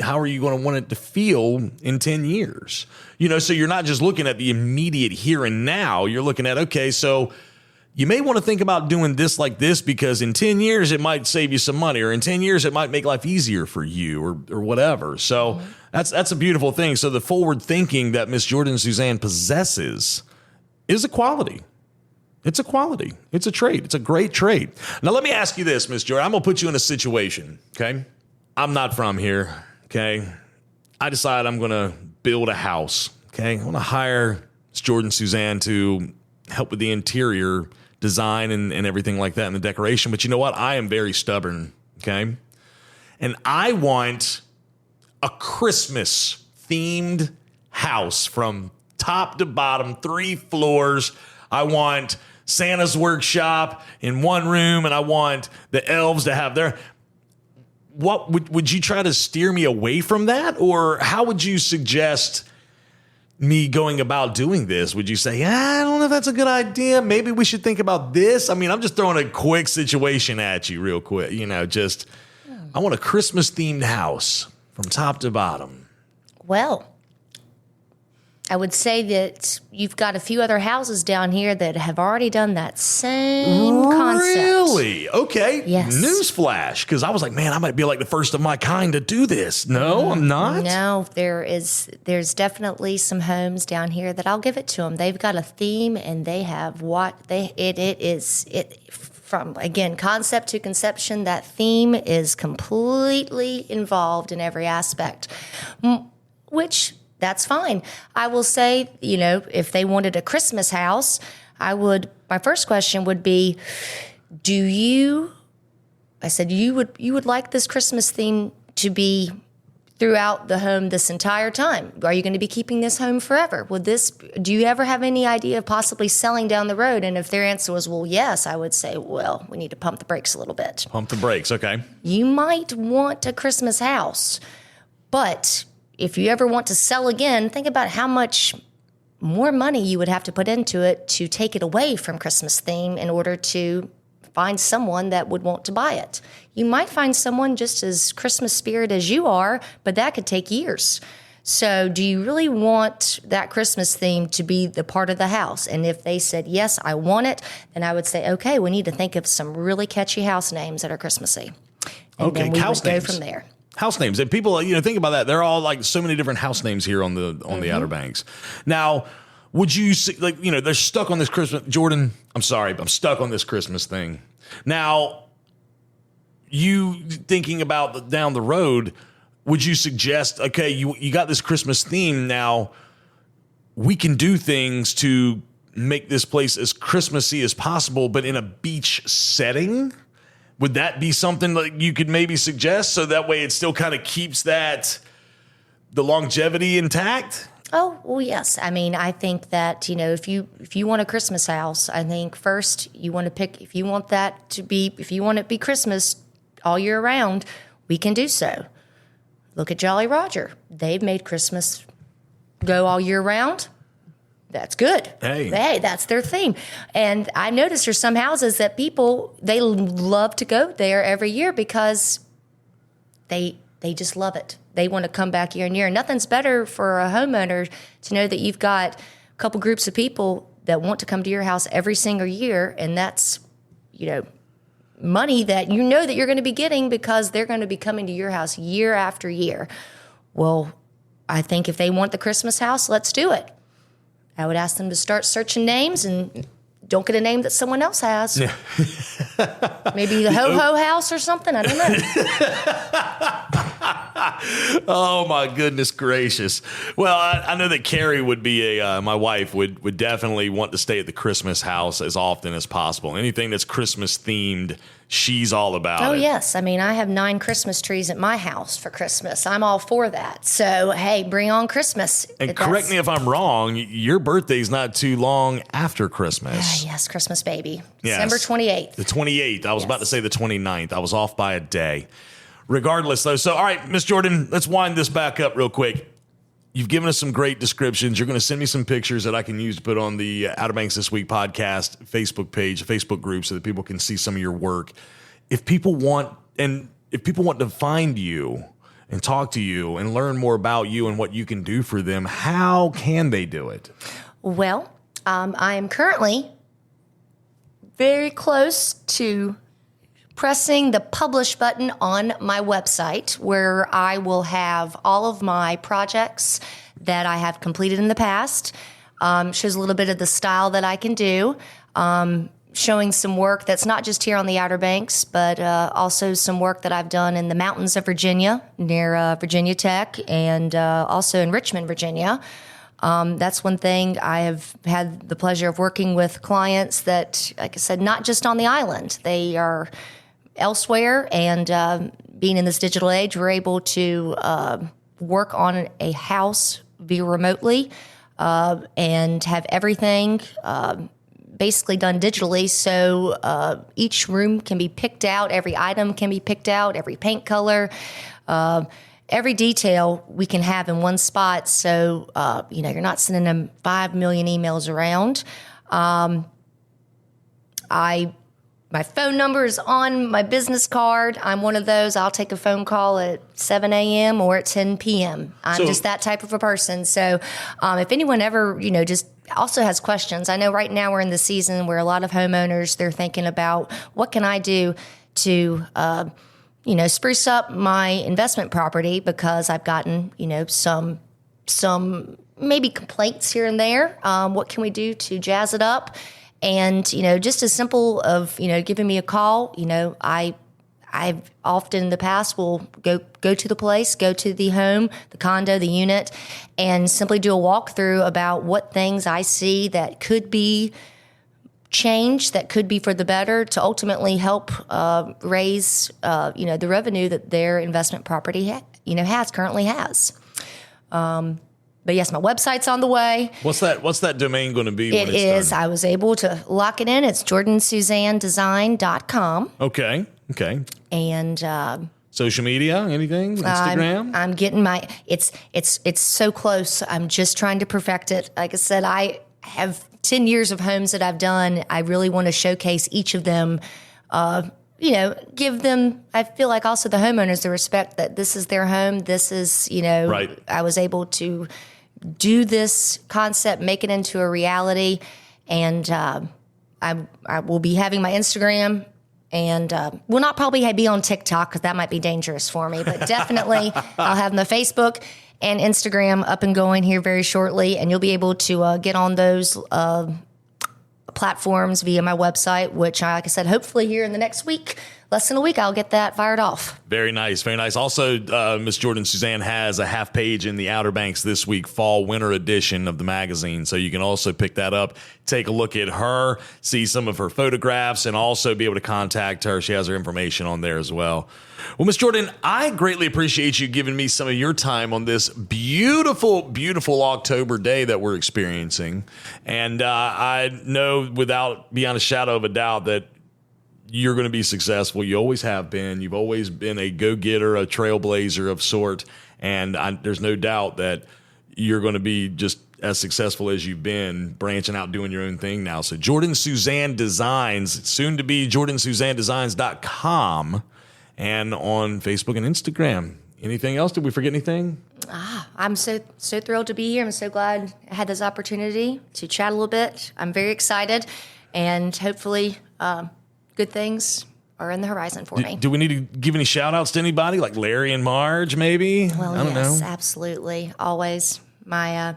how are you going to want it to feel in 10 years? So you're not just looking at the immediate here and now. You're looking at, okay, so you may want to think about doing this like this because in 10 years, it might save you some money, or in 10 years, it might make life easier for you or whatever. So that's a beautiful thing. So the forward thinking that Miss Jordan Suzanne possesses is a quality. It's a quality. It's a trait. It's a great trait. Now, let me ask you this, Miss Jordan. I'm going to put you in a situation, okay? I'm not from here, okay? I decide I'm going to build a house, okay? I want to hire Miss Jordan Suzanne to help with the interior design and everything like that and the decoration. But you know what? I am very stubborn, okay? And I want a Christmas-themed house from top to bottom, 3 floors. I want Santa's workshop in one room, and I want the elves to have their... What would you try to steer me away from that? Or how would you suggest me going about doing this? Would you say, I don't know if that's a good idea. Maybe we should think about this. I mean, I'm just throwing a quick situation at you real quick. I want a Christmas themed house from top to bottom. Well, I would say that you've got a few other houses down here that have already done that same concept. Really? Okay. Yes. Newsflash. Because I was like, man, I might be the first of my kind to do this. No, I'm not. No, there's definitely some homes down here that I'll give it to them. They've got a theme, and they have from, again, concept to conception. That theme is completely involved in every aspect, which... That's fine. I will say, if they wanted a Christmas house, my first question would be, you would like this Christmas theme to be throughout the home this entire time? Are you going to be keeping this home forever? Do you ever have any idea of possibly selling down the road? And if their answer was, well, yes, I would say, well, we need to pump the brakes a little bit. Pump the brakes. Okay. You might want a Christmas house, but if you ever want to sell again, think about how much more money you would have to put into it to take it away from Christmas theme in order to find someone that would want to buy it. You might find someone just as Christmas spirit as you are, but that could take years. So do you really want that Christmas theme to be the part of the house? And if they said, yes, I want it, then I would say, okay, we need to think of some really catchy house names that are Christmassy. And then we would go from there. House names. And people, think about that. They're all so many different house names here on the Outer Banks. Now, would you they're stuck on this Christmas. Jordan, I'm sorry, I'm stuck on this Christmas thing. Now, you thinking about down the road, would you suggest, okay, you got this Christmas theme now, we can do things to make this place as Christmassy as possible, but in a beach setting? Would that be something that you could maybe suggest so that way it still kind of keeps the longevity intact? Oh, well, yes. I mean, I think that, if you want a Christmas house, I think first you want to pick, if you want it to be Christmas all year round, we can do so. Look at Jolly Roger. They've made Christmas go all year round. That's good. Hey, that's their theme. And I noticed there's some houses that they love to go there every year because they they just love it. They want to come back year and year. And nothing's better for a homeowner to know that you've got a couple groups of people that want to come to your house every single year, and that's, money that you know that you're going to be getting because they're going to be coming to your house year after year. Well, I think if they want the Christmas house, let's do it. I would ask them to start searching names and don't get a name that someone else has. Yeah. Maybe the Ho-Ho House or something. I don't know. Oh, my goodness gracious. Well, I know that Carrie would be my wife would definitely want to stay at the Christmas house as often as possible. Anything that's Christmas themed, she's all about it. Oh, yes. I mean, I have 9 Christmas trees at my house for Christmas. I'm all for that. So, hey, bring on Christmas. And correct me if I'm wrong, your birthday's not too long after Christmas. Yes, Christmas baby. Yes. December 28th. The 28th. I was about to say the 29th. I was off by a day. Regardless, though. So, all right, Miss Jordan, let's wind this back up real quick. You've given us some great descriptions. You're going to send me some pictures that I can use to put on the Outer Banks This Week podcast Facebook page, Facebook group, so that people can see some of your work. If people want to find you and talk to you and learn more about you and what you can do for them, how can they do it? Well, I am currently very close to pressing the publish button on my website, where I will have all of my projects that I have completed in the past. Shows a little bit of the style that I can do, showing some work that's not just here on the Outer Banks, but also some work that I've done in the mountains of Virginia, near Virginia Tech, and also in Richmond, Virginia. That's one thing. I have had the pleasure of working with clients that, like I said, not just on the island. They are elsewhere, and being in this digital age, we're able to work on a house via remotely and have everything basically done digitally. So each room can be picked out, every item can be picked out, every paint color, every detail we can have in one spot. So, you're not sending them 5 million emails around. My phone number is on my business card. I'm one of those. I'll take a phone call at 7 a.m. or at 10 p.m. I'm just that type of a person. So if anyone ever, just also has questions, I know right now we're in the season where a lot of homeowners, they're thinking about what can I do to, spruce up my investment property, because I've gotten, some maybe complaints here and there. What can we do to jazz it up? And, just as simple of, giving me a call, I've often in the past will go to the place, go to the home, the condo, the unit, and simply do a walkthrough about what things I see that could be changed, that could be for the better, to ultimately help raise, the revenue that their investment property, currently has. But yes, my website's on the way. What's that domain going to be? It is. Done? I was able to lock it in. It's jordansuzannedesign.com. Okay. And social media, anything? Instagram? I'm getting it's so close. I'm just trying to perfect it. Like I said, I have 10 years of homes that I've done. I really want to showcase each of them. Give them, I feel like also the homeowners, the respect that this is their home. This is, right. I was able to do this concept, make it into a reality. And I will be having my Instagram, and will not probably be on TikTok, because that might be dangerous for me. But definitely I'll have my Facebook and Instagram up and going here very shortly. And you'll be able to get on those platforms via my website, which, like I said, hopefully here in the next week, less than a week, I'll get that fired off. Very nice. Very nice. Also, Miss Jordan Suzanne has a half page in the Outer Banks This Week fall winter edition of the magazine. So you can also pick that up, take a look at her, see some of her photographs, and also be able to contact her. She has her information on there as well. Well, Miss Jordan, I greatly appreciate you giving me some of your time on this beautiful, beautiful October day that we're experiencing. And I know without beyond a shadow of a doubt that you're going to be successful. You always have been. You've always been a go-getter, a trailblazer of sort. And there's no doubt that you're going to be just as successful as you've been, branching out, doing your own thing now. So Jordan Suzanne Designs, soon to be jordansuzannedesigns.com, and on Facebook and Instagram. Anything else? Did we forget anything? I'm so thrilled to be here. I'm so glad I had this opportunity to chat a little bit. I'm very excited, and hopefully good things are in the horizon for me. Do we need to give any shout-outs to anybody, like Larry and Marge, maybe? Well, I don't yes, know. absolutely. Always. My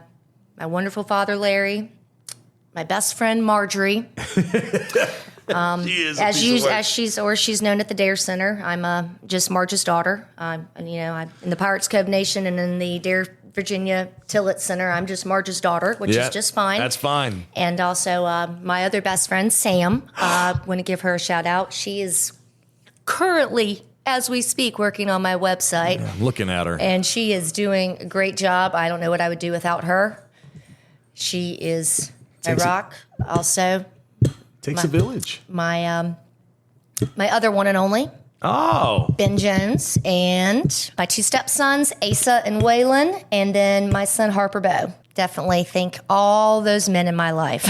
wonderful father, Larry, my best friend, Marjorie. She is she's known at the Dare Center. I'm just Marge's daughter. I'm in the Pirates Cove Nation and in the Dare Virginia Tillett Center. I'm just Marge's daughter, which is just fine. That's fine. And also my other best friend, Sam. Want to give her a shout out. She is currently, as we speak, working on my website. Yeah, I'm looking at her. And she is doing a great job. I don't know what I would do without her. She is a rock. Also, Takes a village. my other one and only, Ben Jones, and my two stepsons, Asa and Waylon, and then my son, Harper Bow. Definitely thank all those men in my life.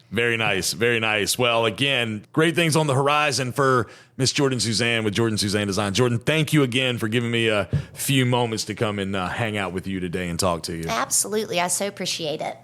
Very nice. Very nice. Well, again, great things on the horizon for Miss Jordan Suzanne with Jordan Suzanne Design. Jordan, thank you again for giving me a few moments to come and hang out with you today and talk to you. Absolutely. I so appreciate it.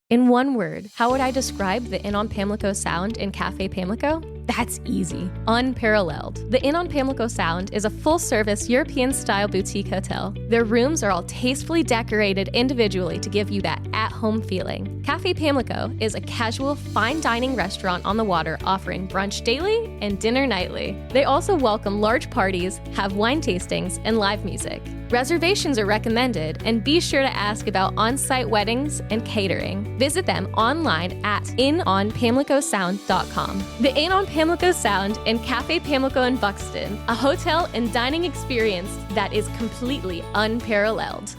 In one word, how would I describe the Inn on Pamlico Sound in Cafe Pamlico? That's easy. Unparalleled. The Inn on Pamlico Sound is a full-service European-style boutique hotel. Their rooms are all tastefully decorated individually to give you that at-home feeling. Cafe Pamlico is a casual, fine dining restaurant on the water offering brunch daily and dinner nightly. They also welcome large parties, have wine tastings, and live music. Reservations are recommended, and be sure to ask about on-site weddings and catering. Visit them online at innonpamlicosound.com. The Inn on Pamlico Sound and Cafe Pamlico in Buxton, a hotel and dining experience that is completely unparalleled.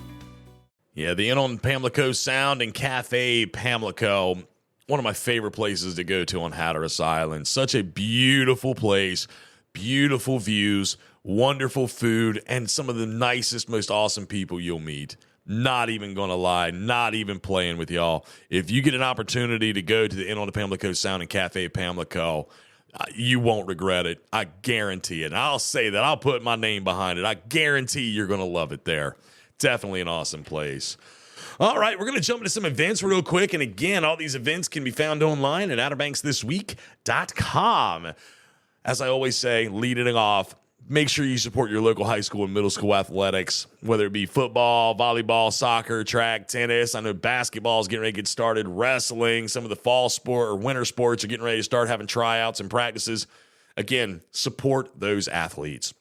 Yeah, the Inn on Pamlico Sound and Cafe Pamlico, one of my favorite places to go to on Hatteras Island. Such a beautiful place, beautiful views, wonderful food, and some of the nicest, most awesome people you'll meet. Not even gonna lie, not even playing with y'all. If you get an opportunity to go to the Inn on the Pamlico Sound and Cafe Pamlico, you won't regret it. I guarantee it. And I'll say that. I'll put my name behind it. I guarantee you're gonna love it there. Definitely an awesome place. All right, we're going to jump into some events real quick. And again, all these events can be found online at outerbanksthisweek.com. As I always say, leading it off, make sure you support your local high school and middle school athletics, whether it be football, volleyball, soccer, track, tennis. I know basketball is getting ready to get started, wrestling, some of the fall sport or winter sports are getting ready to start having tryouts and practices. Again, support those athletes.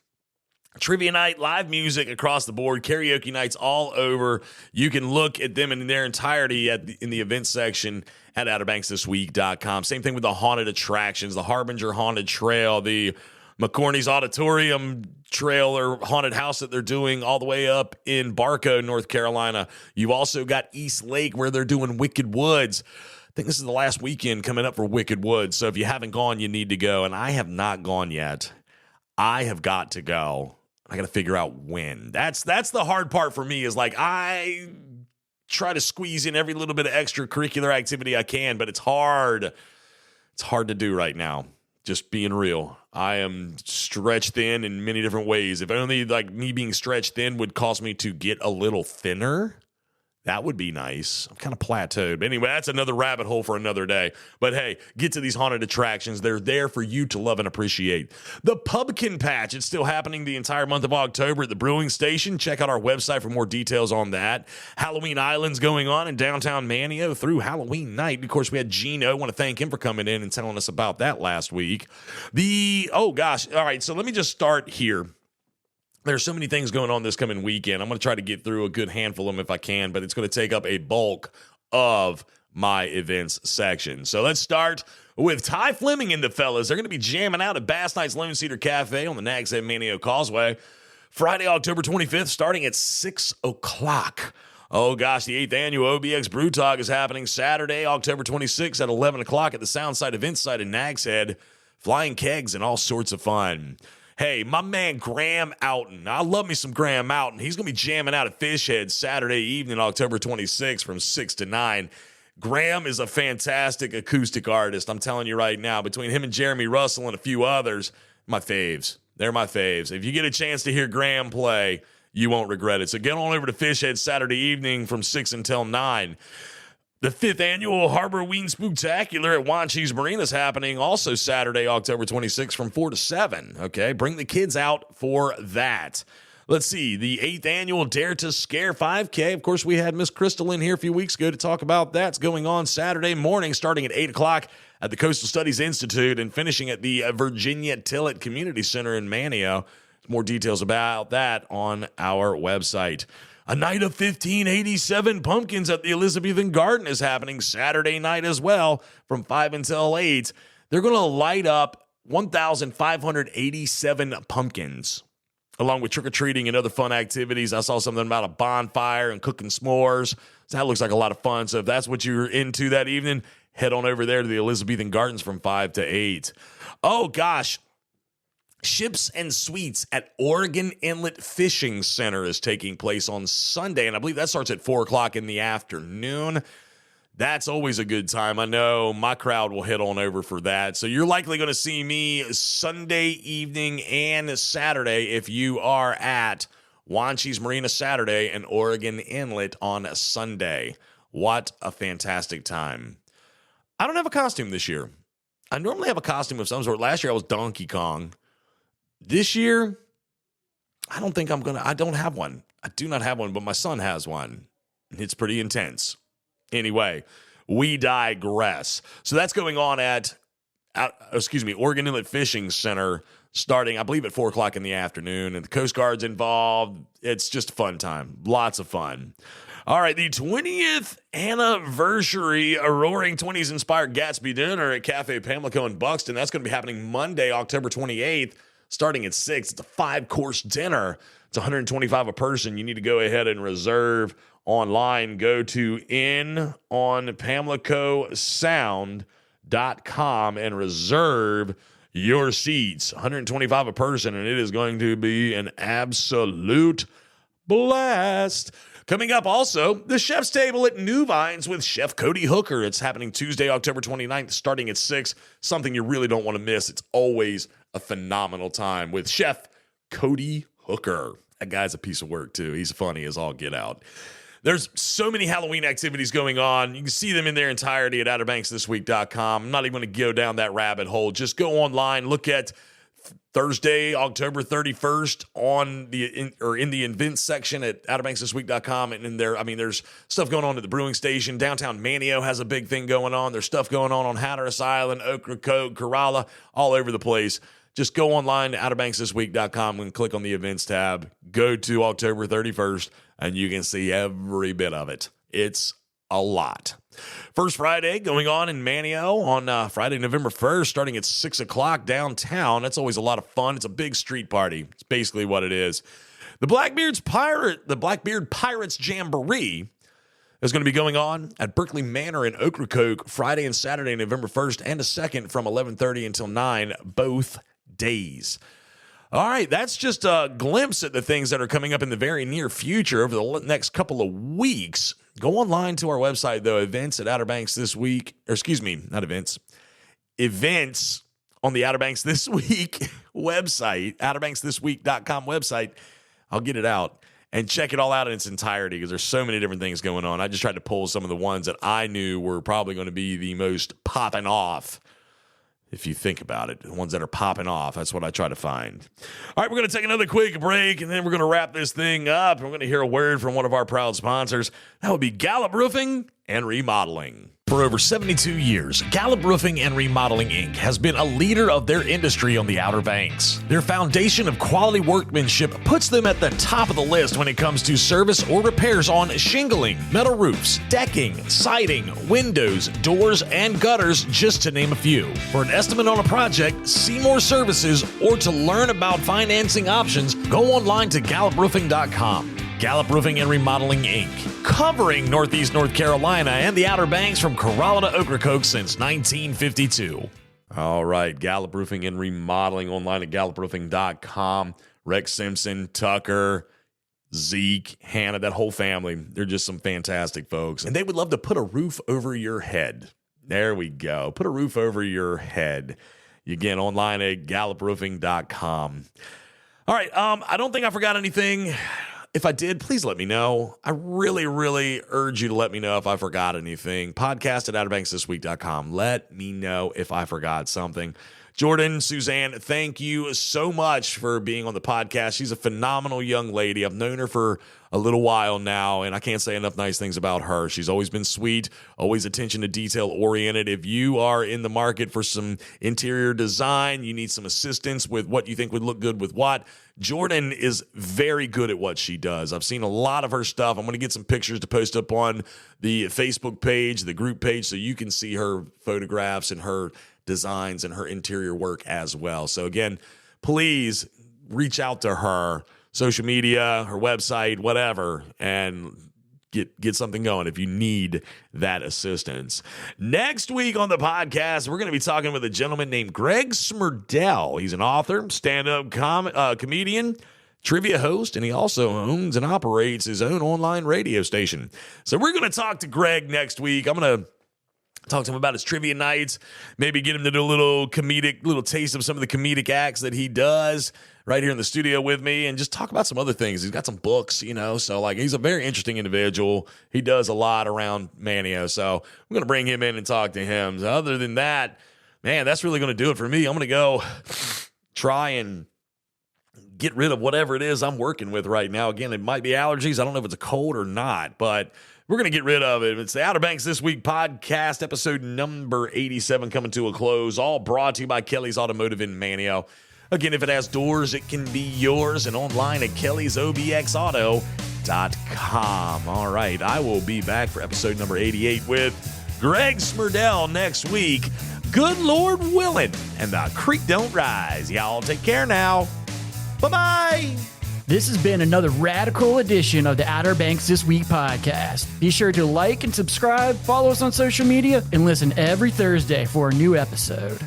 Trivia night, live music across the board, karaoke nights all over. You can look at them in their entirety in the events section at outerbanksthisweek.com. Same thing with the haunted attractions, the Harbinger Haunted Trail, the McCorney's Auditorium Trail or haunted house that they're doing all the way up in Barco, North Carolina. You've also got East Lake where they're doing Wicked Woods. I think this is the last weekend coming up for Wicked Woods. So if you haven't gone, you need to go. And I have not gone yet. I have got to go. I got to figure out when. That's the hard part for me is like I try to squeeze in every little bit of extracurricular activity I can, but it's hard. It's hard to do right now. Just being real. I am stretched thin in many different ways. If only like me being stretched thin would cause me to get a little thinner, that would be nice. I'm kind of plateaued. But anyway, that's another rabbit hole for another day. But hey, get to these haunted attractions. They're there for you to love and appreciate. The Pumpkin Patch, it's still happening the entire month of October at the Brewing Station. Check out our website for more details on that. Halloween Island's going on in downtown Manio through Halloween night. Of course, we had Gino. I want to thank him for coming in and telling us about that last week. All right, so let me just start here. There's so many things going on this coming weekend. I'm going to try to get through a good handful of them if I can, but it's going to take up a bulk of my events section. So let's start with Ty Fleming and the fellas. They're going to be jamming out at Bass Knight's Lone Cedar Cafe on the Nags Head Manio Causeway Friday, October 25th, starting at 6 o'clock. Oh gosh, the 8th annual OBX Brew Talk is happening Saturday, October 26th at 11 o'clock at the Soundside Events Site in Nags Head. Flying kegs and all sorts of fun. Hey, my man Graham Outen. I love me some Graham Outen. He's going to be jamming out at Fish Head Saturday evening, October 26th from 6 to 9. Graham is a fantastic acoustic artist. I'm telling you right now, between him and Jeremy Russell and a few others, my faves. They're my faves. If you get a chance to hear Graham play, you won't regret it. So get on over to Fishhead Saturday evening from 6 until 9. The 5th annual Harbor-Ween Spooktacular at Wanchese Marina is happening also Saturday, October 26th from 4 to 7. Okay, bring the kids out for that. Let's see, the 8th annual Dare to Scare 5K. Of course, we had Miss Crystal in here a few weeks ago to talk about that. It's going on Saturday morning starting at 8 o'clock at the Coastal Studies Institute and finishing at the Virginia Tillett Community Center in Manteo. More details about that on our website. A night of 1587 pumpkins at the Elizabethan Garden is happening Saturday night as well from 5 until 8. They're going to light up 1,587 pumpkins, along with trick-or-treating and other fun activities. I saw something about a bonfire and cooking s'mores. So that looks like a lot of fun. So if that's what you're into that evening, head on over there to the Elizabethan Gardens from 5 to 8. Oh, gosh. Ships and Sweets at Oregon Inlet Fishing Center is taking place on Sunday, and I believe that starts at 4 o'clock in the afternoon. That's always a good time. I know my crowd will head on over for that. So you're likely going to see me Sunday evening and Saturday if you are at Wanchese Marina Saturday and Oregon Inlet on Sunday. What a fantastic time. I don't have a costume this year. I normally have a costume of some sort. Last year I was Donkey Kong. This year, I don't have one. I do not have one, but my son has one. It's pretty intense. Anyway, we digress. So that's going on at Oregon Inlet Fishing Center starting, I believe, at 4 o'clock in the afternoon. And the Coast Guard's involved. It's just a fun time. Lots of fun. All right, the 20th anniversary Roaring 20s inspired Gatsby dinner at Cafe Pamlico in Buxton. That's going to be happening Monday, October 28th. Starting at 6, it's a 5-course dinner. It's $125 a person. You need to go ahead and reserve online. Go to inonpamlicosound.com and reserve your seats. $125 a person, and it is going to be an absolute blast. Coming up also, the Chef's Table at New Vines with Chef Cody Hooker. It's happening Tuesday, October 29th, starting at 6. Something you really don't want to miss. It's always a phenomenal time with Chef Cody Hooker. That guy's a piece of work, too. He's funny as all get out. There's so many Halloween activities going on. You can see them in their entirety at OuterBanksThisWeek.com. I'm not even going to go down that rabbit hole. Just go online, look at Thursday, October 31st in the events section at OuterBanksThisWeek.com. And in there, there's stuff going on at the brewing station. Downtown Manteo has a big thing going on. There's stuff going on Hatteras Island, Ocracoke, Corolla, all over the place. Just go online to OuterBanksThisWeek.com and click on the events tab. Go to October 31st, and you can see every bit of it. It's a lot. First Friday going on in Manteo on Friday, November 1st, starting at 6 o'clock downtown. That's always a lot of fun. It's a big street party. It's basically what it is. The Blackbeard Pirates Jamboree is going to be going on at Berkeley Manor in Ocracoke Friday and Saturday, November 1st and the 2nd from 11:30 until 9, both days. All right, that's just a glimpse at the things that are coming up in the very near future over the next couple of weeks. Go online to our website, though, events at Outer Banks this week. Events on the Outer Banks This Week website, OuterBanksThisWeek.com website. I'll get it out and check it all out in its entirety because there's so many different things going on. I just tried to pull some of the ones that I knew were probably going to be the most popping off. If you think about it, the ones that are popping off, that's what I try to find. All right, we're going to take another quick break, and then we're going to wrap this thing up. We're going to hear a word from one of our proud sponsors. That would be Gallup Roofing and Remodeling. For over 72 years, Gallup Roofing and Remodeling, Inc. has been a leader of their industry on the Outer Banks. Their foundation of quality workmanship puts them at the top of the list when it comes to service or repairs on shingling, metal roofs, decking, siding, windows, doors, and gutters, just to name a few. For an estimate on a project, see more services, or to learn about financing options, go online to GallupRoofing.com. Gallup Roofing and Remodeling, Inc., covering Northeast North Carolina and the Outer Banks from Corolla to Ocracoke since 1952. All right, Gallup Roofing and Remodeling online at GallupRoofing.com. Rex Simpson, Tucker, Zeke, Hannah, that whole family. They're just some fantastic folks. And they would love to put a roof over your head. There we go. Put a roof over your head. Again, online at galluproofing.com. All right, I don't think I forgot anything. If I did, please let me know. I really, really urge you to let me know if I forgot anything. Podcast at OuterBanksThisWeek.com. Let me know if I forgot something. Jordan, Suzanne, thank you so much for being on the podcast. She's a phenomenal young lady. I've known her for a little while now, and I can't say enough nice things about her. She's always been sweet, always attention to detail oriented. If you are in the market for some interior design, you need some assistance with what you think would look good with what, Jordan is very good at what she does. I've seen a lot of her stuff. I'm going to get some pictures to post up on the Facebook page, the group page, so you can see her photographs and her designs and her interior work as well. So again, please reach out to her, social media, her website, whatever, and get something going if you need that assistance. Next week on the podcast, we're going to be talking with a gentleman named Greg Smerdell. He's an author, stand-up comedian, trivia host, and he also owns and operates his own online radio station. So we're going to talk to Greg next week. I'm going to talk to him about his trivia nights, maybe get him to do a little taste of some of the comedic acts that he does right here in the studio with me, and just talk about some other things. He's got some books, so like he's a very interesting individual. He does a lot around Manio, so we're going to bring him in and talk to him. So other than that, man, that's really going to do it for me. I'm going to go try and get rid of whatever it is I'm working with right now. Again, it might be allergies. I don't know if it's a cold or not, but we're going to get rid of it. It's the Outer Banks This Week podcast, episode number 87, coming to a close, all brought to you by Kelly's Automotive in Manio. Again, if it has doors, it can be yours, and online at kellysobxauto.com. All right, I will be back for episode number 88 with Greg Smerdell next week. Good Lord willing, and the creek don't rise. Y'all take care now. Bye-bye. This has been another radical edition of the Outer Banks This Week podcast. Be sure to like and subscribe, follow us on social media, and listen every Thursday for a new episode.